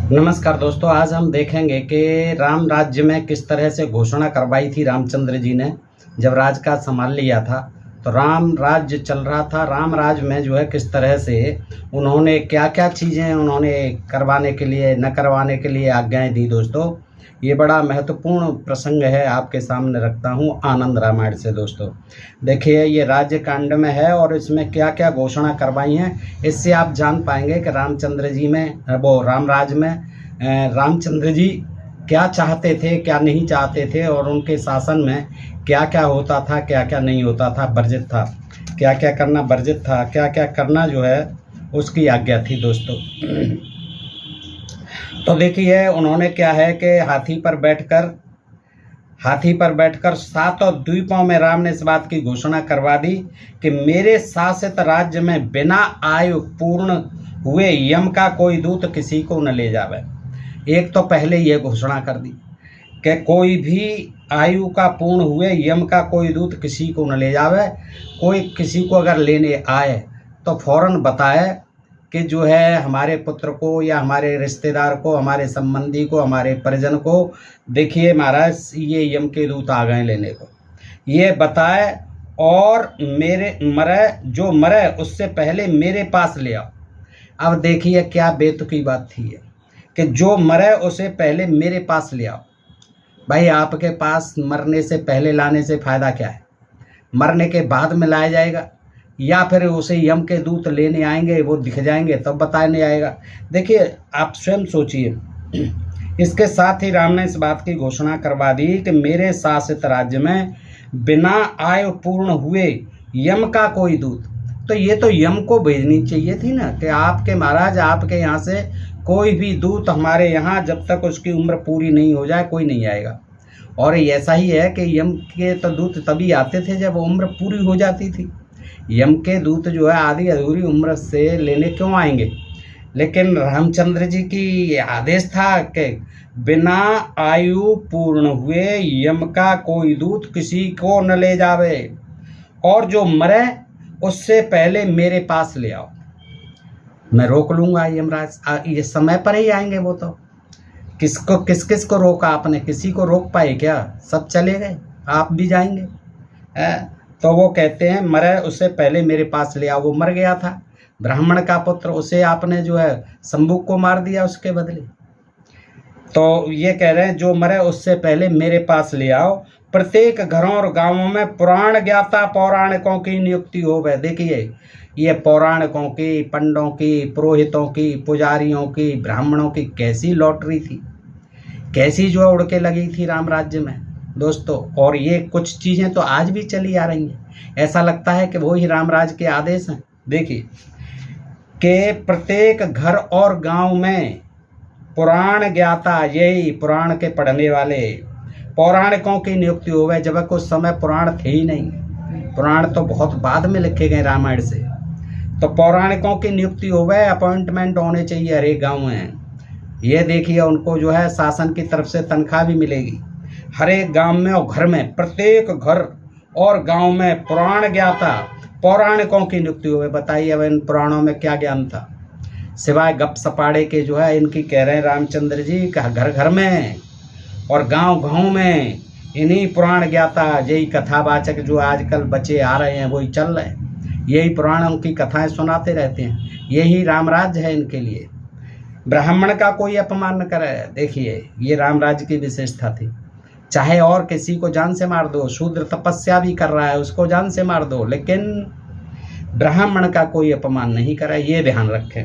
नमस्कार दोस्तों, आज हम देखेंगे कि राम राज्य में किस तरह से घोषणा करवाई थी रामचंद्र जी ने जब राजकाज संभाल लिया था। तो राम राज्य चल रहा था। राम राज्य में जो है किस तरह से उन्होंने क्या क्या चीज़ें उन्होंने करवाने के लिए न करवाने के लिए आज्ञाएं दी। दोस्तों, ये बड़ा महत्वपूर्ण प्रसंग है, आपके सामने रखता हूँ आनंद रामायण से। दोस्तों देखिए, ये राज्य कांड में है और इसमें क्या क्या घोषणा करवाई हैं, इससे आप जान पाएंगे कि रामचंद्र जी में वो राम राज्य में रामचंद्र जी क्या चाहते थे, क्या नहीं चाहते थे, और उनके शासन में क्या क्या होता था, क्या क्या नहीं होता था, वर्जित था, क्या क्या करना वर्जित था, क्या क्या करना जो है उसकी आज्ञा थी। दोस्तों तो देखिए, उन्होंने क्या है कि हाथी पर बैठकर सातों द्वीपों में राम ने इस बात की घोषणा करवा दी कि मेरे शासित राज्य में बिना आयु पूर्ण हुए यम का कोई दूत किसी को न ले जावे। एक तो पहले ये घोषणा कर दी कि कोई भी आयु का पूर्ण हुए यम का कोई दूत किसी को न ले जावे। कोई किसी को अगर लेने आए तो फौरन बताए कि जो है हमारे पुत्र को या हमारे रिश्तेदार को, हमारे संबंधी को, हमारे परिजन को, देखिए महाराज ये यम के दूत आ गए लेने को, ये बताए, और जो मरे उससे पहले मेरे पास ले आओ। अब देखिए क्या बेतुकी बात थी ये कि जो मरे उसे पहले मेरे पास ले आओ। भाई, आपके पास मरने से पहले लाने से फ़ायदा क्या है? मरने के बाद में लाया जाएगा या फिर उसे यम के दूत लेने आएंगे, वो दिख जाएंगे तब बताने आएगा? देखिए, आप स्वयं सोचिए। इसके साथ ही राम ने इस बात की घोषणा करवा दी कि मेरे शासित राज्य में बिना आयु पूर्ण हुए यम का कोई दूत, तो ये तो यम को भेजनी चाहिए थी ना कि आपके महाराज, आपके यहाँ से कोई भी दूत हमारे यहाँ जब तक उसकी उम्र पूरी नहीं हो जाए कोई नहीं आएगा। और ऐसा ही है कि यम के तो दूत तभी आते थे जब उम्र पूरी हो जाती थी। यम के दूत जो है आधी अधूरी उम्र से लेने क्यों आएंगे? लेकिन रामचंद्र जी की आदेश था कि बिना आयु पूर्ण हुए यम का कोई दूत किसी को न ले जावे, और जो मरे उससे पहले मेरे पास ले आओ, मैं रोक लूँगा यमराज। ये समय पर ही आएंगे। वो तो किस किस को रोका आपने? किसी को रोक पाए क्या? सब चले गए, आप भी जाएंगे। तो वो कहते हैं मरे उससे पहले मेरे पास ले आओ। वो मर गया था, ब्राह्मण का पुत्र, उसे आपने जो है शंभू को मार दिया उसके बदले। तो ये कह रहे हैं जो मरे उससे पहले मेरे पास ले आओ। प्रत्येक घरों और गांवों में पुराण ज्ञाता पौराणिकों की नियुक्ति हो गए। देखिए, ये पौराणिकों की, पंडों की, पुरोहितों की, पुजारियों की, ब्राह्मणों की कैसी लॉटरी थी, कैसी जो उड़ के लगी थी राम राज्य में दोस्तों। और ये कुछ चीज़ें तो आज भी चली आ रही हैं। ऐसा लगता है कि वो ही रामराज के आदेश हैं। देखिए कि प्रत्येक घर और गांव में पुराण ज्ञाता, यही पुराण के पढ़ने वाले पौराणिकों की नियुक्ति हो गए। जब कुछ समय पुराण थे ही नहीं, पुराण तो बहुत बाद में लिखे गए रामायण से। तो पौराणिकों की नियुक्ति हो गए, अपॉइंटमेंट होने चाहिए हर एक गाँव में। ये देखिए, उनको जो है शासन की तरफ से तनख्वाह भी मिलेगी हर एक गांव में और घर में। प्रत्येक घर और गांव में पुराण ज्ञाता पौराणिकों की नियुक्ति हुई। बताइए अब इन पुराणों में क्या ज्ञान था सिवाय गप सपाड़े के? जो है इनकी कह रहे हैं रामचंद्र जी का घर घर में और गांव गांव में इन्हीं पुराण ज्ञाता, यही कथावाचक जो आजकल बच्चे आ रहे हैं वही चल रहे हैं, यही पुराणों की कथाएं सुनाते रहते हैं। यही रामराज्य है इनके लिए। ब्राह्मण का कोई अपमान न करे। देखिए, ये रामराज्य की विशेषता थी। चाहे और किसी को जान से मार दो, शूद्र तपस्या भी कर रहा है उसको जान से मार दो, लेकिन ब्राह्मण का कोई अपमान नहीं करे। ये ध्यान रखें।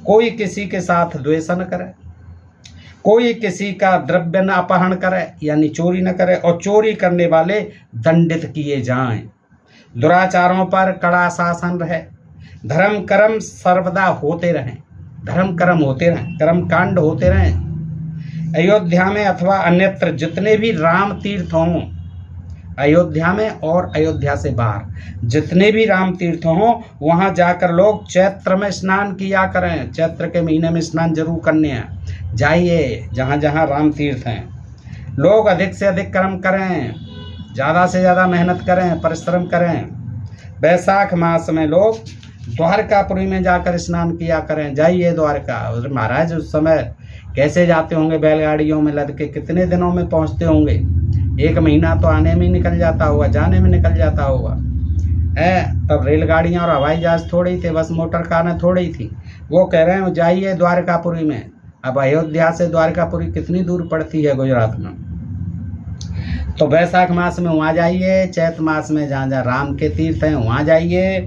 कोई किसी के साथ द्वेष न करे, कोई किसी का द्रव्य न अपहरण करे, यानी चोरी न करे, और चोरी करने वाले दंडित किए जाएं। दुराचारों पर कड़ा शासन रहे। धर्म कर्म सर्वदा होते रहें, धर्म कर्म होते रहें, कर्म कांड होते रहें। अयोध्या में अथवा अन्यत्र जितने भी राम तीर्थ हों, अयोध्या में और अयोध्या से बाहर जितने भी राम तीर्थ हों, वहाँ जाकर लोग चैत्र में स्नान किया करें। चैत्र के महीने में स्नान जरूर करने हैं। जाइए जहाँ जहाँ राम तीर्थ हैं। लोग अधिक से अधिक कर्म करें, ज़्यादा से ज़्यादा मेहनत करें, परिश्रम करें। बैसाख मास में लोग द्वारकापुरी में जाकर स्नान किया करें। जाइए द्वारका। महाराज उस समय कैसे जाते होंगे बैलगाड़ियों में लद के, कितने दिनों में पहुंचते होंगे। 1 महीना तो आने में ही निकल जाता होगा, जाने में निकल जाता होगा है। तब रेलगाड़ियाँ और हवाई जहाज थोड़ी थे, बस मोटर कारें थोड़ी थी। वो कह रहे हैं जाइए द्वारकापुरी में। अब अयोध्या से द्वारकापुरी कितनी दूर पड़ती है गुजरात में। तो वैशाख मास में वहाँ जाइए, चैत मास में जहाँ जहाँ राम के तीर्थ हैं वहाँ जाइए,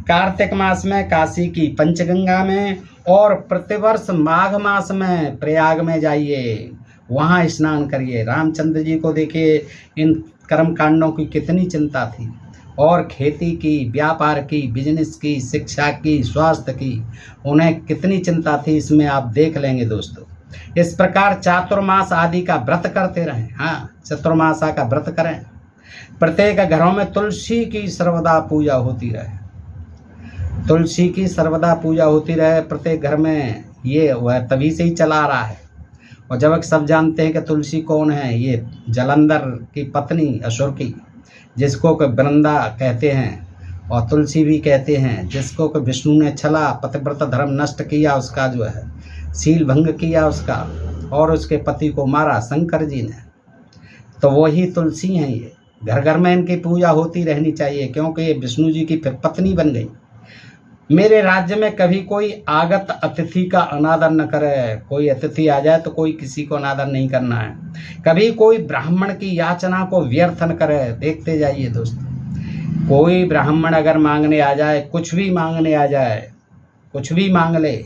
कार्तिक मास में काशी की पंचगंगा में, और प्रतिवर्ष माघ मास में प्रयाग में जाइए, वहाँ स्नान करिए। रामचंद्र जी को देखिए, इन कर्म कांडों की कितनी चिंता थी, और खेती की, व्यापार की, बिजनेस की, शिक्षा की, स्वास्थ्य की, उन्हें कितनी चिंता थी, इसमें आप देख लेंगे दोस्तों। इस प्रकार चातुर्मास आदि का व्रत करते रहें। हाँ, चतुर्मासा का व्रत करें। प्रत्येक घरों में तुलसी की सर्वदा पूजा होती रहे, तुलसी की सर्वदा पूजा होती रहे प्रत्येक घर में। ये वह तभी से ही चला आ रहा है। और जब सब जानते हैं कि तुलसी कौन है, ये जलंधर की पत्नी असुर की, जिसको कि वृंदा कहते हैं और तुलसी भी कहते हैं, जिसको कि विष्णु ने छला पतिव्रत धर्म नष्ट किया, उसका जो है शील भंग किया उसका, और उसके पति को मारा शंकर जी ने। तो वही तुलसी हैं। ये घर घर में इनकी पूजा होती रहनी चाहिए, क्योंकि ये विष्णु जी की फिर पत्नी बन गई। मेरे राज्य में कभी कोई आगत अतिथि का अनादर न करे। कोई अतिथि आ जाए तो कोई किसी को अनादर नहीं करना है। कभी कोई ब्राह्मण की याचना को व्यर्थ न करे। देखते जाइए दोस्तों, कोई ब्राह्मण अगर मांगने आ जाए, कुछ भी मांगने आ जाए, कुछ भी मांग ले,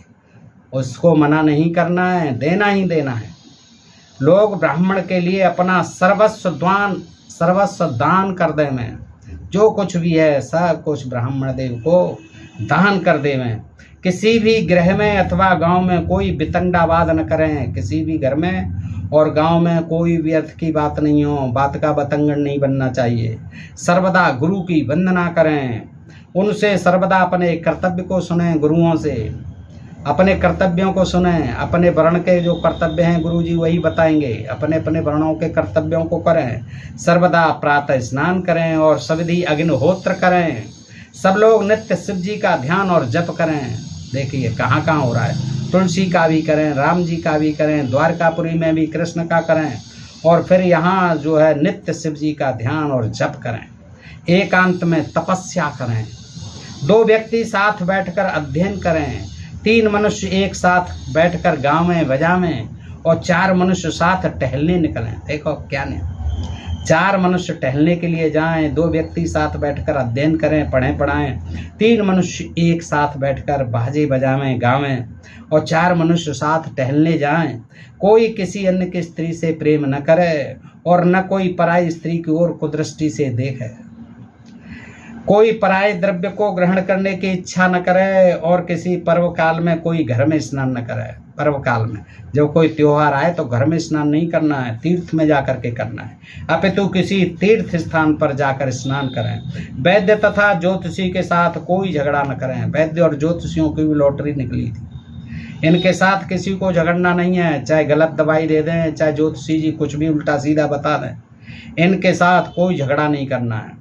उसको मना नहीं करना है, देना ही देना है। लोग ब्राह्मण के लिए अपना सर्वस्व दान कर दे में, जो कुछ भी है सब कुछ ब्राह्मण देव को दान कर दे में। किसी भी गृह में अथवा गांव में कोई वितंडावाद न करें। किसी भी घर में और गांव में कोई व्यर्थ की बात नहीं हो, बात का बतंगड़ नहीं बनना चाहिए। सर्वदा गुरु की वंदना करें, उनसे सर्वदा अपने कर्तव्य को सुने, गुरुओं से अपने कर्तव्यों को सुने। अपने वर्ण के जो कर्तव्य हैं गुरु जी वही बताएंगे, अपने अपने वर्णों के कर्तव्यों को करें। सर्वदा प्रातः स्नान करें और सविधि अग्निहोत्र करें। सब लोग नित्य शिव जी का ध्यान और जप करें। देखिए कहाँ कहाँ हो रहा है। तुलसी का भी करें, राम जी का भी करें, द्वारकापुरी में भी कृष्ण का करें, और फिर यहाँ जो है नित्य शिव जी का ध्यान और जप करें। एकांत में तपस्या करें। 2 व्यक्ति साथ बैठकर अध्ययन करें। 3 मनुष्य एक साथ बैठकर गाँव में बजा में, और 4 मनुष्य साथ टहलने निकलें। देखो क्या नहीं, 4 मनुष्य टहलने के लिए जाएं, 2 व्यक्ति साथ बैठकर अध्ययन करें, पढ़ें पढ़ाएं, 3 मनुष्य एक साथ बैठकर बाजे बजावें गावें, और 4 मनुष्य साथ टहलने जाएं। कोई किसी अन्य की स्त्री से प्रेम न करे, और न कोई पराई स्त्री की ओर कुदृष्टि से देखे। कोई पराये द्रव्य को ग्रहण करने की इच्छा न करे, और किसी पर्व काल में कोई घर में स्नान न करे। पर्व काल में जब कोई त्योहार आए तो घर में स्नान नहीं करना है, तीर्थ में जाकर के करना है, अपितु किसी तीर्थ स्थान पर जाकर स्नान करें। वैद्य तथा ज्योतिषी के साथ कोई झगड़ा न करें। वैद्य और ज्योतिषियों की भी लॉटरी निकली थी, इनके साथ किसी को झगड़ना नहीं है। चाहे गलत दवाई दे दें, चाहे ज्योतिषी जी कुछ भी उल्टा सीधा बता दें, इनके साथ कोई झगड़ा नहीं करना है।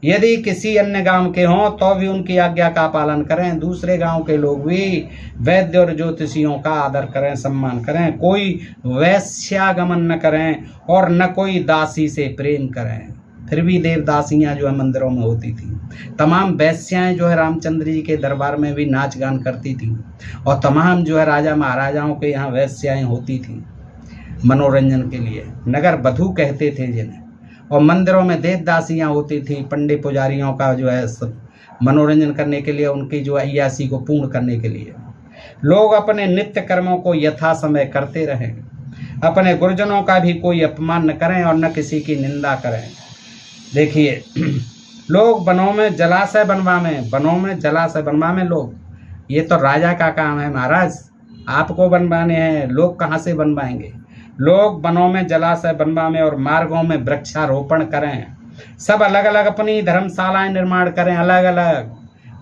यदि किसी अन्य गांव के हों तो भी उनकी आज्ञा का पालन करें। दूसरे गांव के लोग भी वैद्य और ज्योतिषियों का आदर करें, सम्मान करें। कोई वैश्यागमन न करें, और न कोई दासी से प्रेम करें। फिर भी देवदासियां जो है मंदिरों में होती थी। तमाम वैश्याएं जो है रामचंद्र जी के दरबार में भी नाच गान करती थी, और तमाम जो है राजा महाराजाओं के यहाँ वैश्याएं होती थी मनोरंजन के लिए। नगर बधू कहते थे जिन्हें। और मंदिरों में देवदासियां होती थी, पंडित पुजारियों का जो है मनोरंजन करने के लिए, उनकी जो अय्यासी को पूर्ण करने के लिए। लोग अपने नित्य कर्मों को यथा समय करते रहें। अपने गुरुजनों का भी कोई अपमान न करें, और न किसी की निंदा करें। देखिए लोग वनों में जलाशय बनवा में लोग, ये तो राजा का काम है महाराज, आपको बनवाने हैं, लोग कहाँ से बनवाएंगे। लोग वनों में जलाशय बनवा में और मार्गों में वृक्षारोपण करें। सब अलग अलग अपनी धर्मशालाएं निर्माण करें, अलग अलग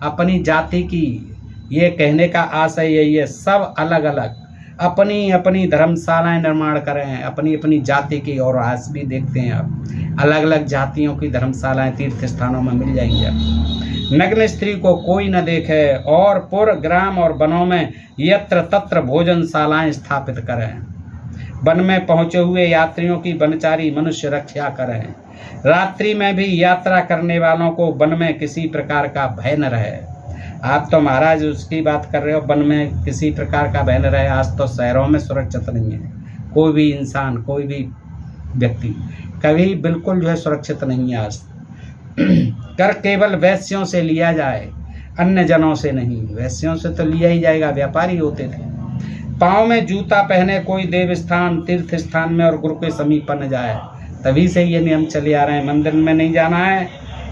अपनी जाति की। ये कहने का आशय यही है, सब अलग अलग अपनी अपनी धर्मशालाएं निर्माण करें, अपनी अपनी जाति की। और आज भी देखते हैं आप, अलग अलग जातियों की धर्मशालाएं तीर्थ स्थानों में मिल जाएंगी आप। नग्न स्त्री को कोई न देखे, और पुर ग्राम और वनों में यत्र तत्र भोजनशालाएं स्थापित करें। वन में पहुंचे हुए यात्रियों की वनचारी मनुष्य रक्षा करें। रात्रि में भी यात्रा करने वालों को वन में किसी प्रकार का भय न रहे। आप तो महाराज उसकी बात कर रहे हो, वन में किसी प्रकार का भय न रहे। आज तो शहरों में सुरक्षित नहीं है, कोई भी इंसान, कोई भी व्यक्ति कभी बिल्कुल जो है सुरक्षित नहीं है। आज कर केवल वैश्यों से लिया जाए, अन्य जनों से नहीं। वैश्यों से तो लिया ही जाएगा, व्यापारी होते थे। पाँव में जूता पहने कोई देव स्थान, तीर्थ स्थान में और गुरु के समीप न जाए। तभी से ये नियम चले आ रहे हैं, मंदिर में नहीं जाना है,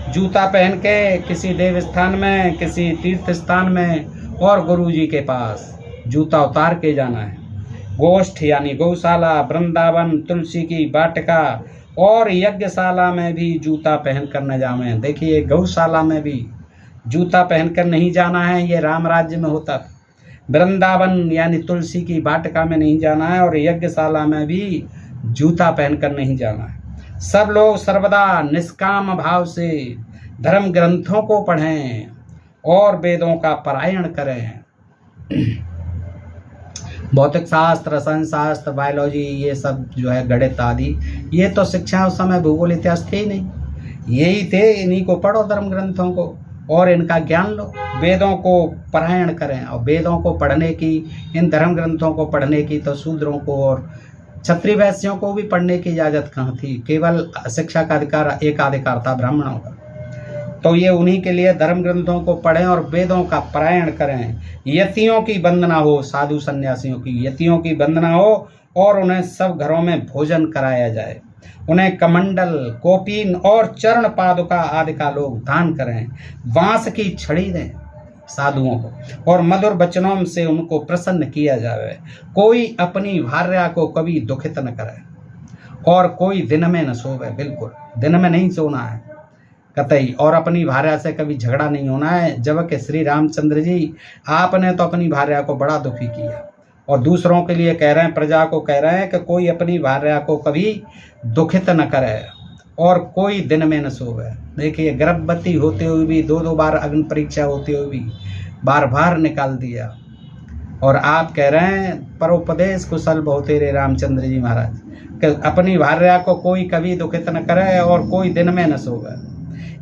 जूता पहन के किसी देव स्थान में, किसी तीर्थ स्थान में और गुरु जी के पास जूता उतार के जाना है। गोष्ठ यानी गौशाला, वृंदावन, तुलसी की वाटिका और यज्ञशाला में भी जूता पहनकर न जावे। देखिए, गौशाला में भी जूता पहनकर नहीं जाना है, ये राम राज्य में होता था। वृंदावन यानी तुलसी की वाटिका में नहीं जाना है और यज्ञशाला में भी जूता पहनकर नहीं जाना है। सब लोग सर्वदा निष्काम भाव से धर्म ग्रंथों को पढ़ें और वेदों का पारायण करें। भौतिक शास्त्र, रसायन शास्त्र, बायोलॉजी, ये सब जो है गणित आदि, ये तो शिक्षा उस समय भूगोल इतिहास थे ही नहीं। यही थे, इन्हीं को पढ़ो धर्म ग्रंथों को और इनका ज्ञान लो। वेदों को पारायण करें, और वेदों को पढ़ने की, इन धर्म ग्रंथों को पढ़ने की तो शूद्रों को और क्षत्रिय वैश्यों को भी पढ़ने की इजाज़त कहाँ थी। केवल शिक्षा का अधिकार एक अधिकार था ब्राह्मणों का। तो ये उन्हीं के लिए धर्म ग्रंथों को पढ़ें और वेदों का पारायण करें। यतियों की वंदना हो, साधु सन्यासियों की यतियों की वंदना हो और उन्हें सब घरों में भोजन कराया जाए। उन्हें कमंडल, कोपीन और चरण पादुका आदि का लोग दान करें। बांस की छड़ी दें साधुओं को और मधुर वचनों से उनको प्रसन्न किया जाए। कोई अपनी भार्या को कभी दुखित न करे और कोई दिन में न सोवे, बिल्कुल दिन में नहीं सोना है कतई, और अपनी भार्या से कभी झगड़ा नहीं होना है। जबकि श्री रामचंद्र जी, आपने तो अपनी भार्या को बड़ा दुखी किया और दूसरों के लिए कह रहे हैं, प्रजा को कह रहे हैं कि कोई अपनी भार्या को कभी दुखित न करे और कोई दिन में न सोवे। देखिए, गर्भवती होते हुए भी 2-2 बार अग्नि परीक्षा होते हुए भी बार बार निकाल दिया, और आप कह रहे हैं परोपदेश कुशल बहु तेरे रामचंद्र जी महाराज कि अपनी भार्या को कोई कभी दुखित न करे और कोई दिन में न सोवे।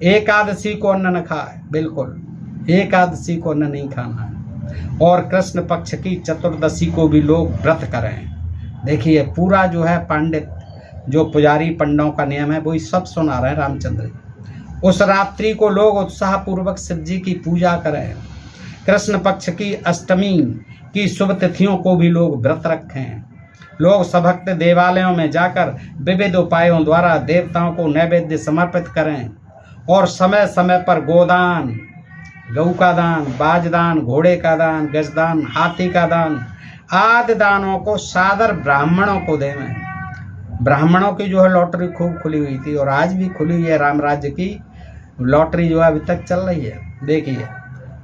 एकादशी को अन्न न खाए, बिल्कुल एकादशी को अन्न नहीं खाना है, और कृष्ण पक्ष की चतुर्दशी को भी लोग व्रत करें। देखिए, पूरा जो है पंडित, जो पुजारी पंडों का नियम है, वही सब सुना रहे हैं रामचंद्र जी। उस रात्रि को लोग उत्साह पूर्वक शिव जी की पूजा करें। कृष्ण पक्ष की अष्टमी की शुभ तिथियों को भी लोग व्रत रखें। लोग सभक्त देवालयों में जाकर विविध उपायों द्वारा देवताओं को नैवेद्य समर्पित करें और समय समय पर गोदान, गऊ का दान, बाजदान, घोड़े का दान, गजदान, हाथी का दान आदि दानों को सादर ब्राह्मणों को देवें। ब्राह्मणों की जो है लॉटरी खूब खुली हुई थी और आज भी खुली है। राम राज्य की लॉटरी जो है अभी तक चल रही है। देखिए,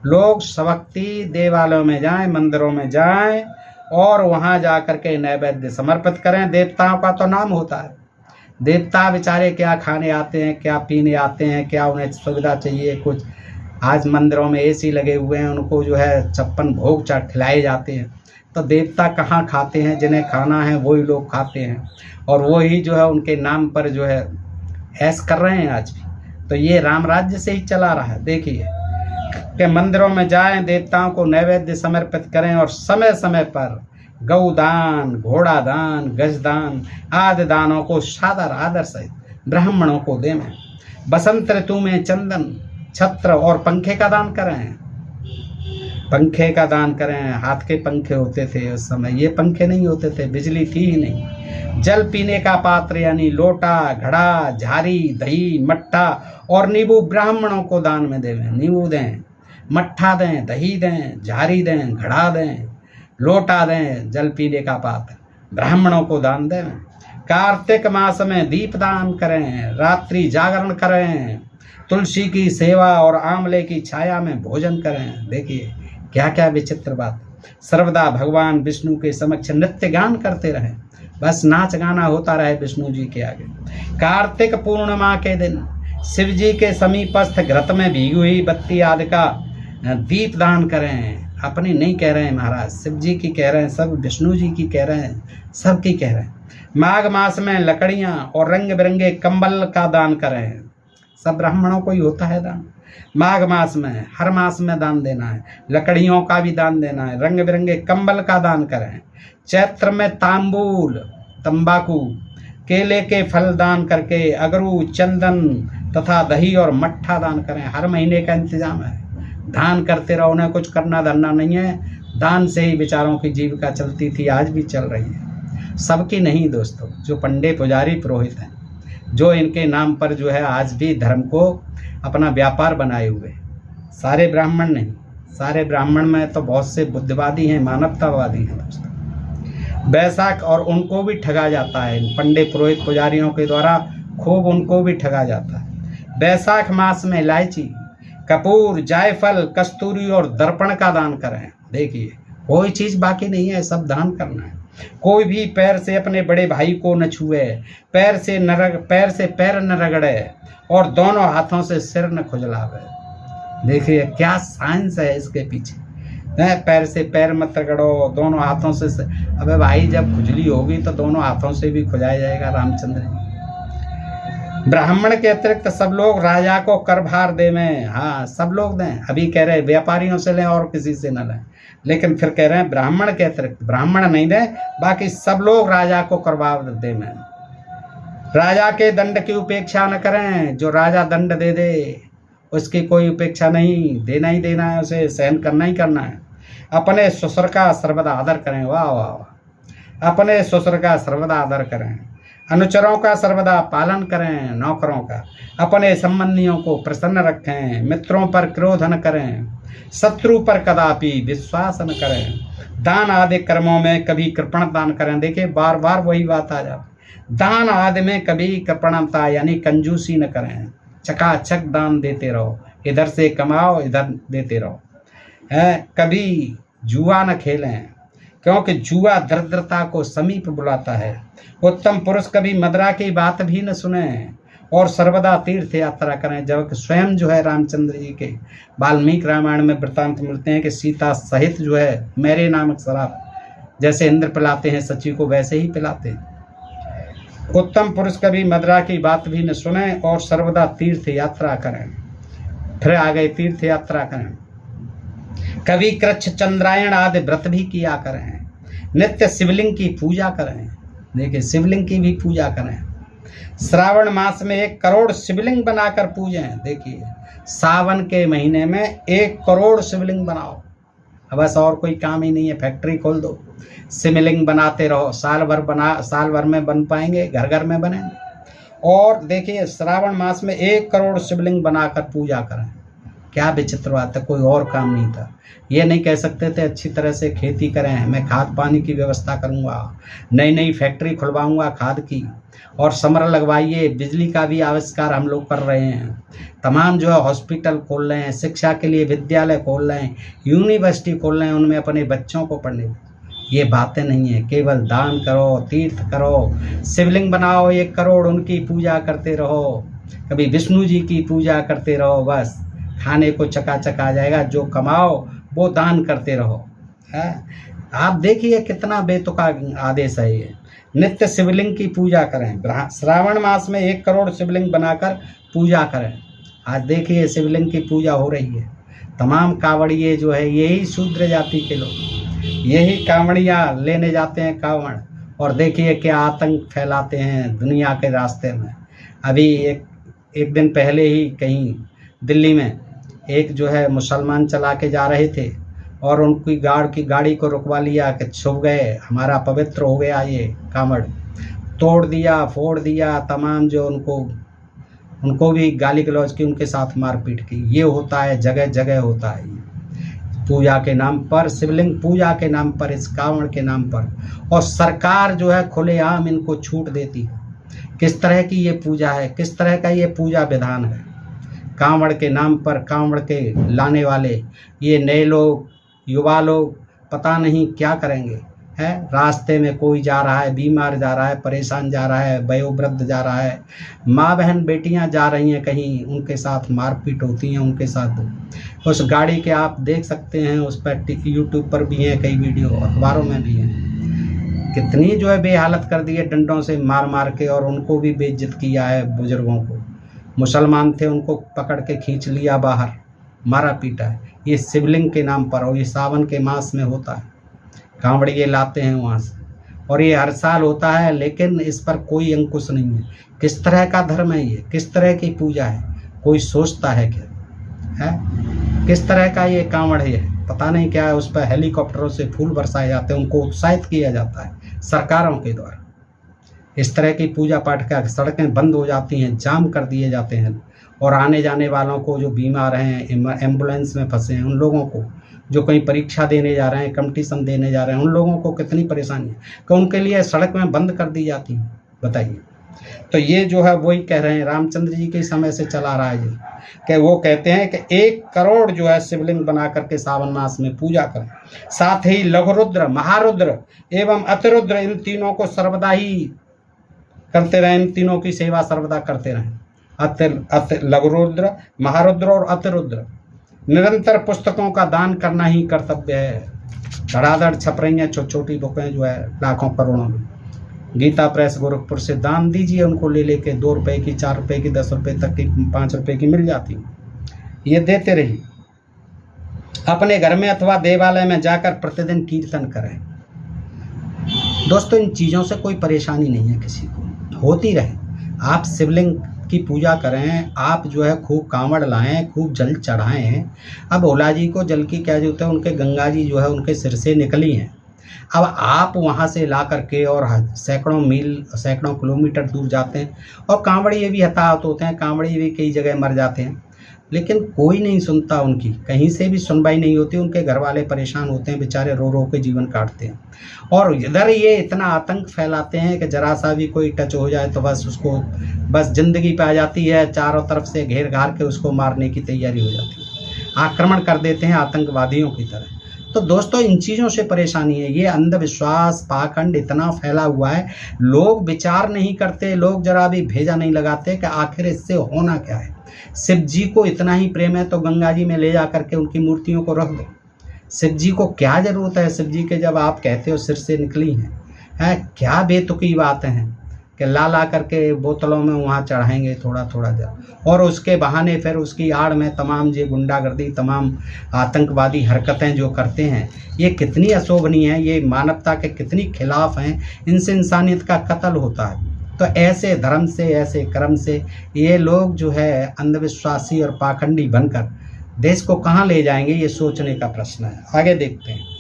लोग सभक्ति देवालयों में जाएं, मंदिरों में जाएं और वहां जाकर के नैवेद्य समर्पित करें। देवताओं का तो नाम होता है, देवता बेचारे क्या खाने आते हैं, क्या पीने आते हैं, क्या उन्हें सुविधा चाहिए कुछ। आज मंदिरों में एसी लगे हुए हैं, उनको जो है 56 भोग चाट खिलाए जाते हैं। तो देवता कहाँ खाते हैं? जिन्हें खाना है वही लोग खाते हैं और वही जो है उनके नाम पर जो है ऐश कर रहे हैं आज भी। तो ये राम राज्य से ही चला रहा है। देखिए कि मंदिरों में जाएं, देवताओं को नैवेद्य समर्पित करें और समय समय पर गौदान, घोड़ा दान, गजदान आदि दानों को सादर आदर सहित ब्राह्मणों को दें। बसंत ऋतु में चंदन, छत्र और पंखे का दान करें। पंखे का दान करें। हाथ के पंखे होते थे उस समय, ये पंखे नहीं होते थे, बिजली थी ही नहीं। जल पीने का पात्र यानी लोटा, घड़ा, झारी, दही, मट्ठा और नींबू ब्राह्मणों को दान में देवें। नींबू दें, मट्ठा दें, दही दें, झारी दें, घड़ा दें, लोटा दें, जल पीने का पात्र ब्राह्मणों को दान दें। कार्तिक मास में दीप दान करें, रात्रि जागरण करें, तुलसी की सेवा और आंवले की छाया में भोजन करें। देखिए क्या क्या विचित्र बात। सर्वदा भगवान विष्णु के समक्ष नृत्य गान करते रहें, बस नाच गाना होता रहे विष्णु जी के आगे। कार्तिक पूर्णिमा के दिन शिव जी के समीपस्थ घृत में भीगी हुई बत्ती आदि का दीप दान करें। अपनी नहीं कह रहे हैं महाराज, शिव जी की कह रहे हैं, सब विष्णु जी की कह रहे हैं, सबकी कह रहे हैं। माघ मास में लकड़ियाँ और रंग बिरंगे कंबल का दान करें। सब ब्राह्मणों को ही होता है दान। माघ मास में, हर मास में दान देना है, लकड़ियों का भी दान देना है, रंग बिरंगे कंबल का दान करें। चैत्र में तांबूल, तंबाकू, केले के फल दान करके अगरू, चंदन तथा दही और मट्ठा दान करें। हर महीने का इंतजाम है, दान करते रहो, उन्हें कुछ करना धरना नहीं है। दान से ही बेचारों की जीविका चलती थी, आज भी चल रही है। सबकी नहीं दोस्तों, जो पंडित पुजारी पुरोहित हैं, जो इनके नाम पर जो है आज भी धर्म को अपना व्यापार बनाए हुए, सारे ब्राह्मण नहीं। सारे ब्राह्मण में तो बहुत से बुद्धिवादी हैं, मानवतावादी हैं दोस्तों। बैसाख, और उनको भी ठगा जाता है, पंडित पुरोहित पुजारियों के द्वारा खूब उनको भी ठगा जाता है। बैसाख मास में इलायची, कपूर, जायफल, कस्तूरी और दर्पण का दान करें। देखिए, कोई चीज़ बाकी नहीं है, सब दान करना है। कोई भी पैर से अपने बड़े भाई को न छुए, पैर से पैर न रगड़े और दोनों हाथों से सिर न खुजलावे। देखिए क्या साइंस है इसके पीछे। पैर से पैर मत रगड़ो, दोनों हाथों से अबे भाई, जब खुजली होगी तो दोनों हाथों से भी खुजाया जाएगा रामचंद्र जी। ब्राह्मण के अतिरिक्त सब लोग राजा को कर भार देवें। हाँ, सब लोग दें। अभी कह रहे व्यापारियों से लें और किसी से न लें, लेकिन फिर कह रहे हैं ब्राह्मण के अतिरिक्त, ब्राह्मण नहीं दें, बाकी सब लोग राजा को कर भार देवें। राजा के दंड की उपेक्षा न करें। जो राजा दंड दे दे उसकी कोई उपेक्षा नहीं, देना ही देना है, उसे सहन करना ही करना है। अपने ससुर का सर्वदा आदर करें। वाह वाह वाह। अपने ससुर का सर्वदा आदर करें। अनुचरों का सर्वदा पालन करें, नौकरों का। अपने संबंधियों को प्रसन्न रखें। मित्रों पर क्रोध न करें। शत्रु पर कदापि विश्वास न करें। दान आदि कर्मों में कभी कृपण दान करें। देखिए, बार बार वही बात आ जाती। दान आदि में कभी कृपणता यानी कंजूसी न करें। चकाचक दान देते रहो, इधर से कमाओ इधर देते रहो। कभी जुआ न खेलें, क्योंकि जुआ दरिद्रता को समीप बुलाता है। उत्तम पुरुष कभी मदिरा की बात भी न सुने और सर्वदा तीर्थ यात्रा करें। जबकि स्वयं जो है रामचंद्र जी के वाल्मीकि रामायण में वृत्तांत मिलते हैं कि सीता सहित जो है मेरे नामक शराब जैसे इंद्र पिलाते हैं सची को, वैसे ही पिलाते हैं। उत्तम पुरुष कभी मदिरा की बात भी न सुने और सर्वदा तीर्थ यात्रा करें। फिर आ गए तीर्थ यात्रा करें। कभी कृच्छ चंद्रायण आदि व्रत भी किया करें। नित्य शिवलिंग की पूजा करें। देखिए, शिवलिंग की भी पूजा करें। श्रावण मास में 1 करोड़ शिवलिंग बनाकर पूजें। देखिए, सावन के महीने में 1 करोड़ शिवलिंग बनाओ। अब बस और कोई काम ही नहीं है, फैक्ट्री खोल दो, शिवलिंग बनाते रहो। साल भर में बन पाएंगे, घर घर में बनेंगे। और देखिए, श्रावण मास में 1 करोड़ शिवलिंग बनाकर पूजा करें। क्या विचित्र बात है, कोई और काम नहीं था। ये नहीं कह सकते थे अच्छी तरह से खेती करें, मैं खाद पानी की व्यवस्था करूंगा, नई नई फैक्ट्री खुलवाऊंगा खाद की, और समर लगवाइए। बिजली का भी आविष्कार हम लोग कर रहे हैं। तमाम जो है हॉस्पिटल खोल रहे हैं, शिक्षा के लिए विद्यालय खोल रहे हैं, यूनिवर्सिटी खोल रहे हैं, उनमें अपने बच्चों को पढ़ने। ये बातें नहीं है, केवल दान करो, तीर्थ करो, शिवलिंग बनाओ 1 करोड़, उनकी पूजा करते रहो। कभी विष्णु जी की पूजा करते रहो, बस खाने को चकाचक आ जाएगा। जो कमाओ वो दान करते रहो। है, आप देखिए कितना बेतुका आदेश है ये। नित्य शिवलिंग की पूजा करें। श्रावण मास में 1 करोड़ शिवलिंग बनाकर पूजा करें। आज देखिए शिवलिंग की पूजा हो रही है। तमाम कांवड़िए जो है यही शूद्र जाति के लोग, यही कांवड़ियाँ लेने जाते हैं कांवड़, और देखिए क्या आतंक फैलाते हैं दुनिया के रास्ते में। अभी एक दिन पहले ही कहीं दिल्ली में एक जो है मुसलमान चला के जा रहे थे और उनकी गाड़ी को रुकवा लिया कि छुप गए, हमारा पवित्र हो गया ये कांवड़, तोड़ दिया, फोड़ दिया। तमाम जो उनको भी गाली गलौज की, उनके साथ मारपीट की। ये होता है, जगह जगह होता है ये, पूजा के नाम पर, शिवलिंग पूजा के नाम पर, इस कांवड़ के नाम पर। और सरकार जो है खुलेआम इनको छूट देती है। किस तरह की ये पूजा है, किस तरह का ये पूजा विधान है। कांवड़ के नाम पर कांवड़ के लाने वाले ये नए लोग, युवा लोग पता नहीं क्या करेंगे। है। रास्ते में कोई जा रहा है, बीमार जा रहा है, परेशान जा रहा है, वयोवृद्ध जा रहा है, माँ बहन बेटियां जा रही हैं कहीं, उनके साथ मारपीट होती हैं उनके साथ। उस गाड़ी के आप देख सकते हैं, उस पर यूट्यूब पर भी हैं कई वीडियो, अखबारों में भी हैं। कितनी जो है बेहालत कर दी है डंडों से मार मार के, और उनको भी बेइज्जत किया है। बुजुर्गों को, मुसलमान थे उनको पकड़ के खींच लिया बाहर, मारा पीटा है। ये शिवलिंग के नाम पर, और ये सावन के मास में होता है, कांवड़िए लाते हैं वहाँ से, और ये हर साल होता है। लेकिन इस पर कोई अंकुश नहीं है। किस तरह का धर्म है ये, किस तरह की पूजा है, कोई सोचता है क्या है? किस तरह का ये कांवड़ है, पता नहीं क्या है। उस पर हेलीकॉप्टरों से फूल बरसाए जाते हैं, उनको उत्साहित किया जाता है सरकारों के द्वारा। इस तरह की पूजा पाठ का सड़कें बंद हो जाती हैं, जाम कर दिए जाते हैं, और आने जाने वालों को, जो बीमार हैं, एम्बुलेंस में फंसे हैं, उन लोगों को, जो कहीं परीक्षा देने जा रहे हैं, कंपटीशन देने जा रहे हैं, उन लोगों को कितनी परेशानी है कि उनके लिए सड़क में बंद कर दी जाती है, बताइए। तो ये जो है वही कह रहे हैं, रामचंद्र जी के समय से चला रहा है जी, कि वो कहते हैं कि 1 करोड़ जो है शिवलिंग बना करके सावन मास में पूजा करें। साथ ही लघुरुद्र, महारुद्र एवं अतिरुद्र, इन तीनों को सर्वदा ही करते रहें, इन तीनों की सेवा सर्वदा करते रहें। लघुरुद्र, महारुद्र और अतिरुद्र। निरंतर पुस्तकों का दान करना ही कर्तव्य है। धड़ाधड़ छप रही हैं छोटी बुकें जो है लाखों करोड़ों में। गीता प्रेस गोरखपुर से दान दीजिए, उनको ले लेके 2 रुपए की, 4 रुपए की, 10 रुपए तक की, 5 रुपए की मिल जाती। ये देते रहिए। अपने घर में अथवा देवालय में जाकर प्रतिदिन कीर्तन करें। दोस्तों, इन चीज़ों से कोई परेशानी नहीं है किसी को, होती रहे। आप शिवलिंग की पूजा करें, आप जो है खूब कांवड़ लाएं, खूब जल चढ़ाएं। अब भोला जी को जल की क्या जरूरत है, उनके गंगा जी जो है उनके सिर से निकली हैं। अब आप वहाँ से ला करके और सैकड़ों मील, सैकड़ों किलोमीटर दूर जाते हैं, और कांवड़िए भी हताहत होते हैं, कांवड़िए भी कई जगह मर जाते हैं, लेकिन कोई नहीं सुनता उनकी, कहीं से भी सुनवाई नहीं होती। उनके घर वाले परेशान होते हैं, बेचारे रो रो के जीवन काटते हैं। और इधर ये इतना आतंक फैलाते हैं कि जरा सा भी कोई टच हो जाए तो बस उसको, बस जिंदगी पे आ जाती है, चारों तरफ से घेर घार के उसको मारने की तैयारी हो जाती है, आक्रमण कर देते हैं आतंकवादियों की तरह। तो दोस्तों, इन चीज़ों से परेशानी है। ये अंधविश्वास, पाखंड इतना फैला हुआ है, लोग विचार नहीं करते, लोग जरा भी भेजा नहीं लगाते कि आखिर इससे होना क्या है। शिव जी को इतना ही प्रेम है तो गंगा जी में ले जा करके उनकी मूर्तियों को रख दो। शिव जी को क्या ज़रूरत है, शिव जी के जब आप कहते हो सिर से निकली हैं, क्या बेतुकी बात है कि ला करके बोतलों में वहाँ चढ़ाएंगे थोड़ा थोड़ा जल, और उसके बहाने फिर उसकी आड़ में तमाम ये गुंडागर्दी, तमाम आतंकवादी हरकतें जो करते हैं, ये कितनी अशोभनीय है, ये मानवता के कितनी खिलाफ हैं। इनसे इंसानियत का कत्ल होता है। तो ऐसे धर्म से, ऐसे कर्म से ये लोग जो है अंधविश्वासी और पाखंडी बनकर देश को कहाँ ले जाएंगे, ये सोचने का प्रश्न है। आगे देखते हैं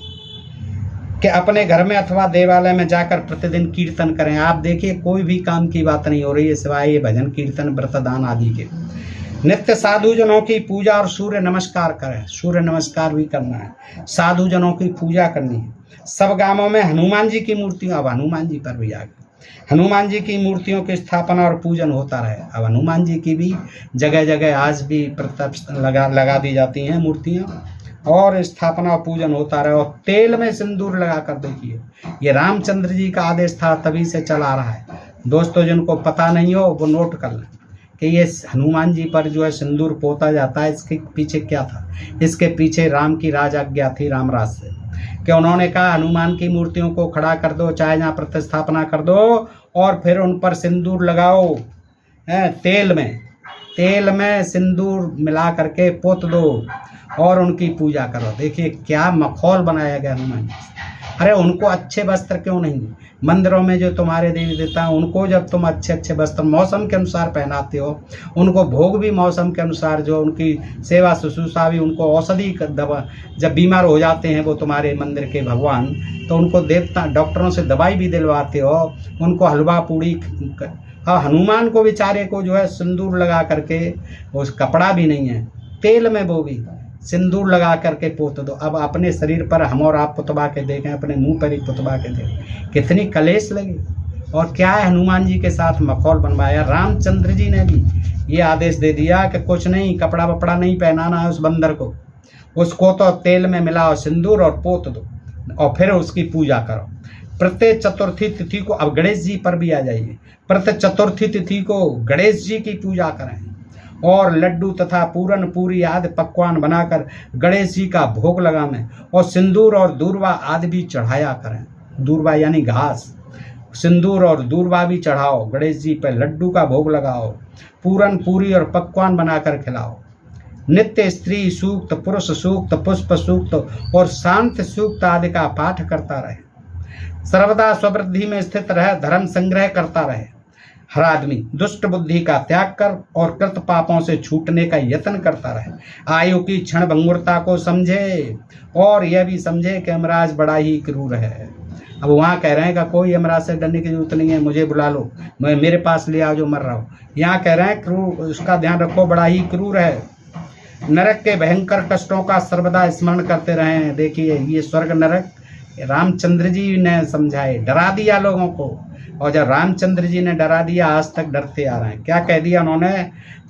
कि अपने घर में अथवा देवालय में जाकर प्रतिदिन कीर्तन करें। आप देखिए, कोई भी काम की बात नहीं हो रही है सिवाय ये भजन कीर्तन, व्रतदान आदि के। नित्य साधुजनों की पूजा और सूर्य नमस्कार करें। सूर्य नमस्कार भी करना है, साधुजनों की पूजा करनी है। सब गांवों में हनुमान जी की मूर्तियों, अब हनुमान जी पर भी आ गए, हनुमान जी की मूर्तियों की स्थापना और पूजन होता रहे। अब हनुमान जी की भी जगह जगह आज भी लगा दी जाती हैं मूर्तियाँ, और स्थापना और पूजन होता रहे। और तेल में सिंदूर लगा कर देखिए, ये रामचंद्र जी का आदेश था, तभी से चला रहा है। दोस्तों, जिनको पता नहीं हो वो नोट कर लें कि ये हनुमान जी पर जो है सिंदूर पोता जाता है, इसके पीछे क्या था। इसके पीछे राम की राज आज्ञा थी, रामराज से, कि उन्होंने कहा हनुमान की मूर्तियों को खड़ा कर दो, चाहे जहाँ प्रतिस्थापना कर दो, और फिर उन पर सिंदूर लगाओ, तेल में सिंदूर मिला करके पोत दो और उनकी पूजा करो। देखिए क्या मखौल बनाया गया हनुमान जी। अरे उनको अच्छे वस्त्र क्यों नहीं, मंदिरों में जो तुम्हारे देवी देवता हैं उनको जब तुम अच्छे अच्छे वस्त्र मौसम के अनुसार पहनाते हो, उनको भोग भी मौसम के अनुसार, जो उनकी सेवा शुश्रूषा भी, उनको औषधि दवा, जब बीमार हो जाते हैं वो तुम्हारे मंदिर के भगवान, तो उनको देवता डॉक्टरों से दवाई भी दिलवाते हो, उनको हलवा पूड़ी। और हनुमान को बेचारे को जो है सिंदूर लगा करके, उस कपड़ा भी नहीं है, तेल में वो भी सिंदूर लगा करके पोत दो। अब अपने शरीर पर हम और आप पुतवा के देखें, अपने मुंह पर ही पुतवा के देखें, कितनी कलेश लगी। और क्या है, हनुमान जी के साथ मखौल बनवाया। रामचंद्र जी ने भी ये आदेश दे दिया कि कुछ नहीं, कपड़ा वपड़ा नहीं पहनाना है उस बंदर को, उसको तो तेल में मिलाओ सिंदूर और पोत दो और फिर उसकी पूजा करो। प्रत्येक चतुर्थी तिथि को, अब गणेश जी पर भी आ जाइए, प्रत्येक चतुर्थी तिथि को गणेश जी की पूजा करें और लड्डू तथा पूरन पूरी आदि पकवान बनाकर गणेश जी का भोग लगावें और सिंदूर और दूर्वा आदि भी चढ़ाया करें। दूर्वा यानी घास, सिंदूर और दूर्वा भी चढ़ाओ, गणेश जी पर लड्डू का भोग लगाओ, पूरन पूरी और पकवान बनाकर खिलाओ। नित्य स्त्री सूक्त, पुरुष सूक्त, पुष्प सूक्त और शांत सूक्त आदि का पाठ करता रहे। सर्वदा स्ववृद्धि में स्थित रहे, धर्म संग्रह करता रहे। हर आदमी दुष्ट बुद्धि का त्याग कर और कृत पापों से छूटने का यत्न करता रहे। आयु की क्षण भंगुरता को समझे और यह भी समझे कि यमराज बड़ा ही क्रूर है। अब वहाँ कह रहे हैं कि कोई यमराज से डरने की जरूरत नहीं है, मुझे बुला लो, मैं मेरे पास ले आओ जो मर रहा हो। यहाँ कह रहे हैं क्रूर, उसका ध्यान रखो, बड़ा ही क्रूर है। नरक के भयंकर कष्टों का सर्वदा स्मरण करते रहें। देखिए ये स्वर्ग नरक रामचंद्र जी ने समझाए, डरा दिया लोगों को, और जब रामचंद्र जी ने डरा दिया आज तक डरते आ रहे हैं। क्या कह दिया उन्होंने,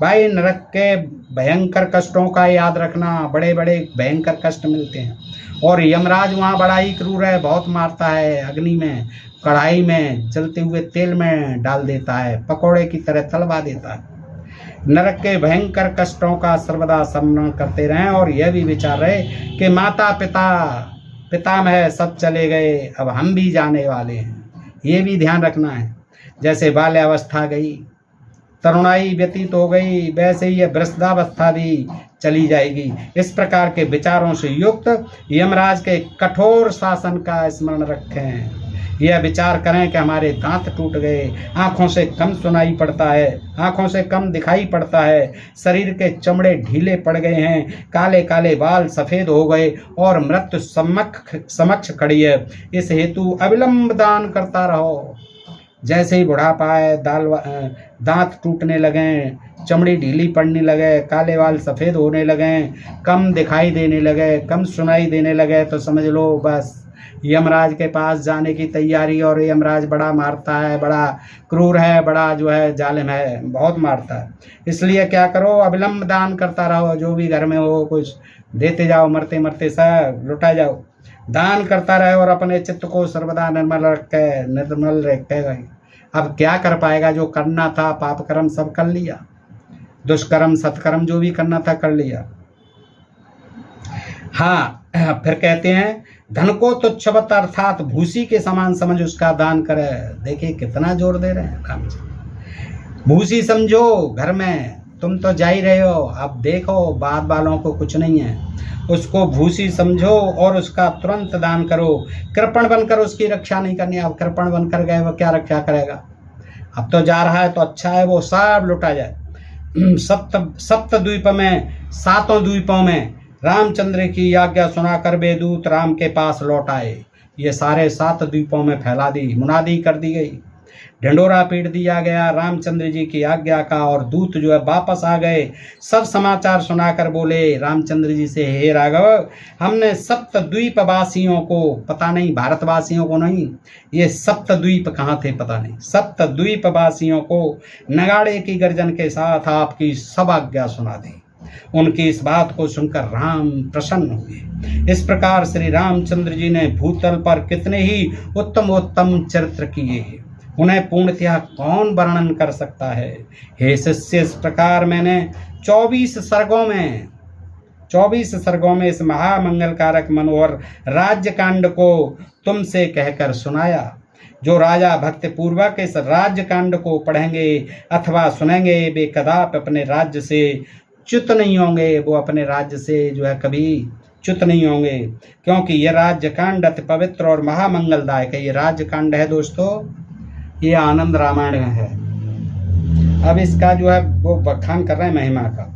भाई नरक के भयंकर कष्टों का याद रखना, बड़े बड़े भयंकर कष्ट मिलते हैं और यमराज वहाँ बड़ा ही क्रूर है, बहुत मारता है, अग्नि में, कढ़ाई में, जलते हुए तेल में डाल देता है, पकौड़े की तरह तलवा देता है। नरक के भयंकर कष्टों का सर्वदा स्मरण करते रहें और यह भी विचार रहे कि माता पिता पितामह सब चले गए, अब हम भी जाने वाले हैं। ये भी ध्यान रखना है। जैसे बाल्यावस्था गई, तरुणाई व्यतीत हो गई, वैसे ही वृद्धावस्था भी चली जाएगी। इस प्रकार के विचारों से युक्त यमराज के कठोर शासन का स्मरण रखें। यह विचार करें कि हमारे दांत टूट गए, आँखों से कम सुनाई पड़ता है, आँखों से कम दिखाई पड़ता है, शरीर के चमड़े ढीले पड़ गए हैं, काले काले बाल सफ़ेद हो गए और मृत्यु समक्ष खड़ी है। इस हेतु अविलंब दान करता रहो। जैसे ही बुढ़ापा आए, दांत टूटने लगें, चमड़ी ढीली पड़ने लगे, काले बाल सफ़ेद होने लगे, कम दिखाई देने लगे, कम सुनाई देने लगे, तो समझ लो बस यमराज के पास जाने की तैयारी। और यमराज बड़ा मारता है, बड़ा क्रूर है, बड़ा जो है जालिम है, बहुत मारता है। इसलिए क्या करो, अविलंब दान करता रहो। जो भी घर में हो कुछ देते जाओ, मरते मरते सब लुटा जाओ। दान करता रहे और अपने चित्त को सर्वदा निर्मल रखे। अब क्या कर पाएगा, जो करना था पाप कर्म सब कर लिया, दुष्कर्म सत्कर्म जो भी करना था कर लिया। हाँ, फिर कहते हैं धन को तुच्छवत अर्थात भूसी के समान समझ उसका दान करे। देखिए कितना जोर दे रहे हैं राम जी, भूसी समझो। घर में तुम तो जा ही रहे हो, अब देखो बाद वालों को कुछ नहीं है, उसको भूसी समझो और उसका तुरंत दान करो। कृपण बनकर उसकी रक्षा नहीं करनी। अब कृपण बनकर गए, वो क्या रक्षा करेगा। अब तो जा रहा है तो अच्छा है, वो सब लुटा जाए। सप्त द्वीप में, सातों द्वीपों में रामचंद्र की आज्ञा सुनाकर वे दूत राम के पास लौट आए। ये सारे 7 द्वीपों में फैला दी, मुनादी कर दी गई, ढिंडोरा पीट दिया गया रामचंद्र जी की आज्ञा का, और दूत जो है वापस आ गए। सब समाचार सुनाकर बोले रामचंद्र जी से, हे राघव, हमने सप्त द्वीप वासियों को, पता नहीं भारतवासियों को नहीं, ये सप्त द्वीप कहाँ थे पता नहीं, सप्त द्वीप वासियों को नगाड़े की गर्जन के साथ आपकी सब आज्ञा सुना दी। उनकी इस बात को सुनकर राम प्रसन्न हुए। इस प्रकार श्री रामचंद्र जी ने भूतल पर कितने ही उत्तम उत्तम चरित्र किए, उन्हें पूर्णतया कौन वर्णन कर सकता है। हे शिष्य, इस प्रकार मैंने 24 सर्गों में इस महामंगलकारक मनोहर राज्य कांड को तुमसे कहकर सुनाया। जो राजा भक्ति पूर्वक इस राज्य कांड को पढ़ेंगे अथवा सुनेंगे, वे कदापि अपने राज्य से च्युत नहीं होंगे। वो अपने राज्य से जो है कभी च्युत नहीं होंगे, क्योंकि यह राज्य कांड अति पवित्र और महामंगलदायक है। ये राज्य कांड है दोस्तों, ये आनंद रामायण में है। अब इसका जो है वो बखान कर रहे हैं महिमा का,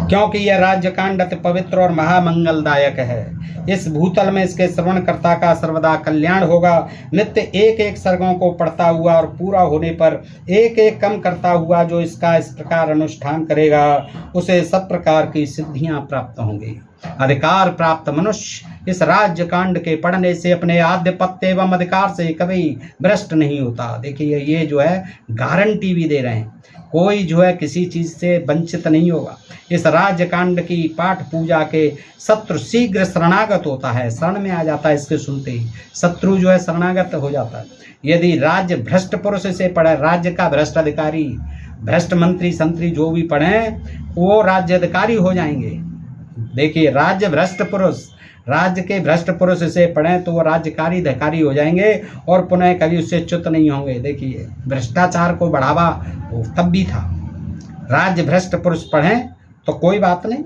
क्योंकि यह राज्य कांड अति पवित्र और महामंगलदायक है। इस भूतल में इसके श्रवणकर्ता का सर्वदा कल्याण होगा। नित्य एक एक सर्गों को पढ़ता हुआ और पूरा होने पर एक एक कम करता हुआ जो इसका इस प्रकार अनुष्ठान करेगा, उसे सब प्रकार की सिद्धियां प्राप्त होंगी। अधिकार प्राप्त मनुष्य इस राज्य कांड के पढ़ने से अपने आधिपत्य एवं अधिकार से कभी भ्रष्ट नहीं होता। देखिए ये जो है गारंटी भी दे रहे हैं, कोई जो है किसी चीज से वंचित नहीं होगा। इस राज्य कांड की पाठ पूजा के शत्रु शीघ्र शरणागत होता है, शरण में आ जाता है, इसके सुनते ही शत्रु जो है शरणागत हो जाता है। यदि राज्य भ्रष्ट पुरुष से पढ़े, राज्य का भ्रष्ट अधिकारी, भ्रष्ट मंत्री संतरी जो भी पढ़े वो राज्य अधिकारी हो जाएंगे। देखिए राज्य भ्रष्ट पुरुष, राज्य के भ्रष्ट पुरुष से पढ़ें तो वो राज्यकारी अधिकारी हो जाएंगे और पुनः कभी उससे च्युत नहीं होंगे। देखिए भ्रष्टाचार को बढ़ावा तब भी था, राज्य भ्रष्ट पुरुष पढ़ें तो कोई बात नहीं,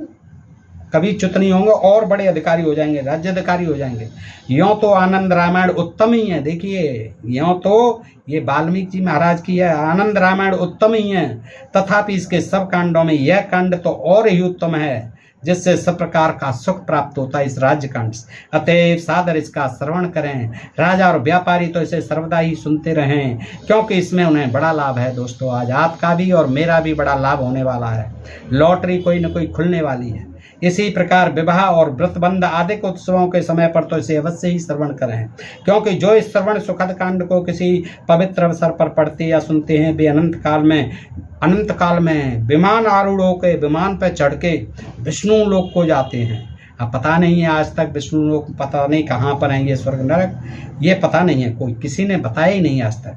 कभी च्युत नहीं होंगे और बड़े अधिकारी हो जाएंगे, राज्य अधिकारी हो जाएंगे। यों तो आनंद रामायण उत्तम ही है। देखिए यों तो ये वाल्मीकि जी महाराज की है, आनंद रामायण उत्तम ही है, तथापि इसके सब कांडों में यह कांड तो और ही उत्तम है, जिससे सब प्रकार का सुख प्राप्त होता है इस राज्य कांड से। अतएव सादर इसका श्रवण करें। राजा और व्यापारी तो इसे सर्वदा ही सुनते रहें, क्योंकि इसमें उन्हें बड़ा लाभ है। दोस्तों आज आपका भी और मेरा भी बड़ा लाभ होने वाला है, लॉटरी कोई न कोई खुलने वाली है। इसी प्रकार विवाह और व्रतबंध आदि उत्सवों के समय पर तो इसे अवश्य ही श्रवण करें, क्योंकि जो इस श्रवण सुखद कांड को किसी पवित्र अवसर पर पढ़ते या सुनते हैं वे अनंत काल में विमान आरूढ़ होकर विमान पर चढ़ के विष्णु लोक को जाते हैं। अब पता नहीं है आज तक विष्णु लोक पता नहीं कहाँ पर हैं, ये स्वर्ग नरक ये पता नहीं है, कोई किसी ने बताया ही नहीं आज तक।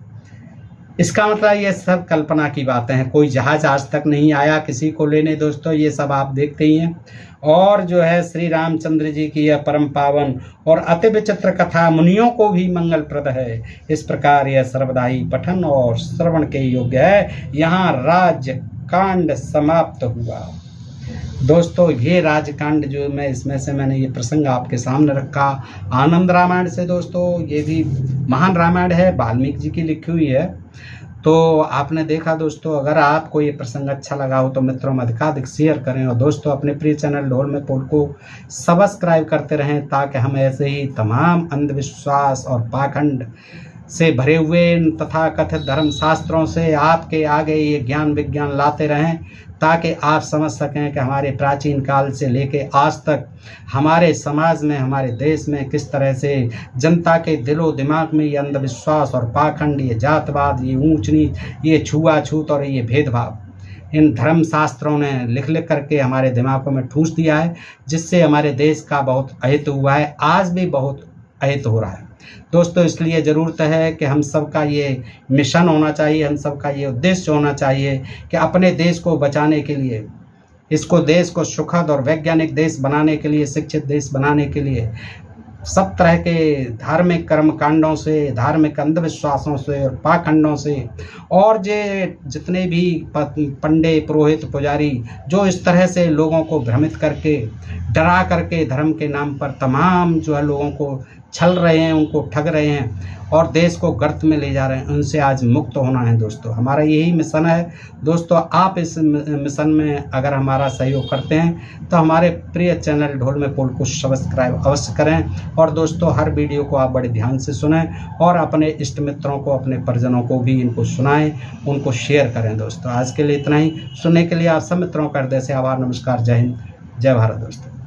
इसका मतलब ये सब कल्पना की बातें हैं, कोई जहाज आज तक नहीं आया किसी को लेने। दोस्तों ये सब आप देखते ही हैं। और जो है श्री रामचंद्र जी की यह परम पावन और अति विचित्र कथा मुनियों को भी मंगलप्रद है। इस प्रकार यह सर्वदा ही पठन और श्रवण के योग्य है। यहाँ राज्य कांड समाप्त हुआ। दोस्तों ये राजकांड जो मैं इसमें से मैंने ये प्रसंग आपके सामने रखा आनंद रामायण से। दोस्तों ये भी महान रामायण है, वाल्मीकि जी की लिखी हुई है। तो आपने देखा दोस्तों, अगर आपको ये प्रसंग अच्छा लगा हो तो मित्रों में अधिकाधिक शेयर करें और दोस्तों अपने प्रिय चैनल ढोल में पोल को सब्सक्राइब करते रहें, ताकि हम ऐसे ही तमाम अंधविश्वास और पाखंड से भरे हुए तथा कथित धर्म शास्त्रों से आपके आगे ये ज्ञान विज्ञान लाते रहें, ताकि आप समझ सकें कि हमारे प्राचीन काल से लेके आज तक हमारे समाज में, हमारे देश में किस तरह से जनता के दिलो दिमाग में ये अंधविश्वास और पाखंड, ये जातवाद, ये ऊंच नीच, ये छुआछूत और ये भेदभाव इन धर्म शास्त्रों ने लिख लिख करके हमारे दिमागों में ठूस दिया है, जिससे हमारे देश का बहुत अहित हुआ है, आज भी बहुत अहित हो रहा है। दोस्तों इसलिए ज़रूरत है कि हम सबका ये मिशन होना चाहिए, हम सबका ये उद्देश्य होना चाहिए कि अपने देश को बचाने के लिए, इसको देश को सुखद और वैज्ञानिक देश बनाने के लिए, शिक्षित देश बनाने के लिए सब तरह के धार्मिक कर्मकांडों से, धार्मिक अंधविश्वासों से और पाखंडों से और जितने भी पंडे पुरोहित पुजारी जो इस तरह से लोगों को भ्रमित करके डरा करके धर्म के नाम पर तमाम जो है लोगों को छल रहे हैं, उनको ठग रहे हैं और देश को गर्त में ले जा रहे हैं, उनसे आज मुक्त होना है। दोस्तों हमारा यही मिशन है। दोस्तों आप इस मिशन में अगर हमारा सहयोग करते हैं तो हमारे प्रिय चैनल ढोल में पोल को सब्सक्राइब अवश्य करें और दोस्तों हर वीडियो को आप बड़े ध्यान से सुनें और अपने इष्ट मित्रों को, अपने परिजनों को भी इनको सुनाएं, उनको शेयर करें। दोस्तों आज के लिए इतना ही। सुनने के लिए आप सब मित्रों का हृदय से आभार, नमस्कार, जय हिंद, जय भारत। दोस्तों।